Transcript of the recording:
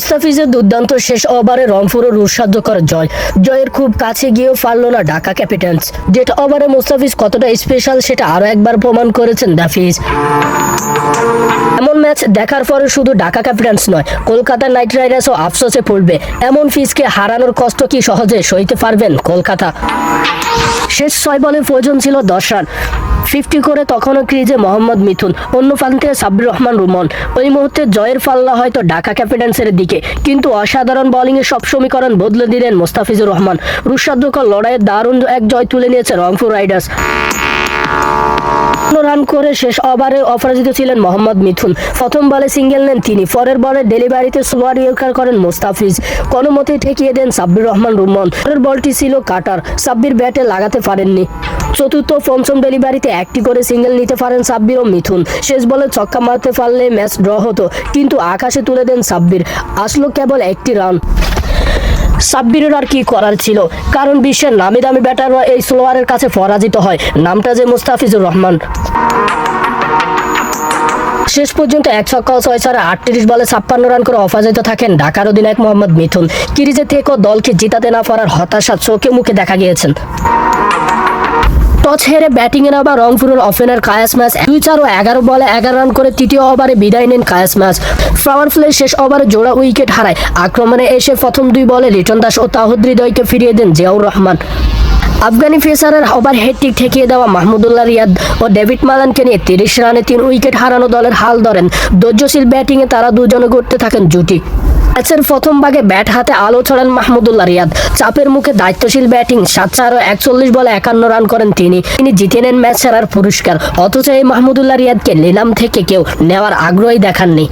মুস্তাফিজের দুর্দান্ত শেষ ওভারে রংপুর রূঢ়সাধ্যকর জয়ের খুব কাছে গিয়েও পারল না ঢাকা ক্যাপিটালস। ডেথ ওভারে মুস্তাফিজ কতটা স্পেশাল সেটা আরও একবার প্রমাণ করেছেন দাফিজ। এমন ম্যাচ দেখার পরে শুধু ঢাকা ক্যাপিটালস নয়, কলকাতা নাইট রাইডার্সও আফসোসে পড়বে। এমন ফিজকে হারানোর কষ্ট কি সহজে সইতে পারবেন কলকাতা? শেষ 6 বলে প্রয়োজন ছিল 10 রান, 50 করে তখনও ক্রিজে মোহাম্মদ মিথুন, অন্য প্রান্তে সাব্বির রহমান রুমন। ওই মুহূর্তে জয়ের পাল্লা হয়তো ঢাকা ক্যাপিটালসের দিকে, কিন্তু অসাধারণ বোলিংয়ে সব সমীকরণ বদলে দিলেন মোস্তাফিজুর রহমান। রূঢ়সাধ্যকর লড়াইয়ে দারুণ এক জয় তুলে নিয়েছে রংপুর রাইডার্স। রান করে শেষ ওভারে অপরাজিত ছিলেন মোহাম্মদ মিথুন। প্রথম বলে সিঙ্গেল নেন তিনি, পরের বলে ডেলিভারিতে স্লোয়ার ইয়র্কার করেন মোস্তাফিজ, কোনোমতেই ঠেকিয়ে দেন সাব্বির রহমান রুমন। পরের বলটি ছিল কাটার, সাব্বির ব্যাটে লাগাতে পারেননি। চতুর্থ পঞ্চম ডেলিভারিতে একটি করে সিঙ্গেল নিতে পারেন সাব্বির ও মিথুন। শেষ বলে ছক্কা মারতে পারলে ম্যাচ ড্র হতো, কিন্তু আকাশে তুলে দেন সাব্বির, আসলো কেবল একটি রান। সাব্বিরের আর কি করার ছিল, কারণ বিশ্বের নামি দামি ব্যাটাররা এই স্লোয়ারের কাছে পরাজিত হয়, নামটা যে মুস্তাফিজুর রহমান। শেষ পর্যন্ত 1 ছক্কা ও 6 চারে 38 বলে 56 রান করে অপরাজিত থাকেন ঢাকার অধিনায়ক মোহাম্মদ মিথুন। ক্রিজে থেকেও দলকে জিতাতে না পারার হতাশা চোখে মুখে দেখা গিয়েছেন। টস হেরে ব্যাটিংয়ে নামা রংপুরের ওপেনার কায়াস ম্যাচ 2-4 ও 11 বলে 11 রান করে তৃতীয় ওভারে বিদায় নেন কায়াস ম্যাচ। পাওয়ার প্লে শেষ ওভারে জোড়া উইকেট হারায়। আক্রমণে এসে প্রথম 2 বলে লিটন দাস ও তাহিদ হৃদয়কে ফিরিয়ে দেন জিয়াউর রহমান। আফগানি পেসারের ওভার হেডটিক ঠেকিয়ে দেওয়া মাহমুদুল্লাহ রিয়াদ ও ডেভিড মালানকে নিয়ে 30 রানে 3 উইকেট হারানো দলের হাল ধরেন। ধৈর্যশীল ব্যাটিংয়ে তারা দুজনে গড়তে থাকেন জুটি। ম্যাচের প্রথম ভাগে ব্যাট হাতে আলো ছড়ান মাহমুদুল্লাহ রিয়াদ, চাপের মুখে দায়িত্বশীল ব্যাটিং, 7-4 ও 41 বলে 51 রান করেন তিনি জিতে নেন ম্যাচ সেরার পুরস্কার। অথচ এই মাহমুদুল্লাহ রিয়াদকে নিলাম থেকে কেউ নেওয়ার আগ্রহই দেখাননি।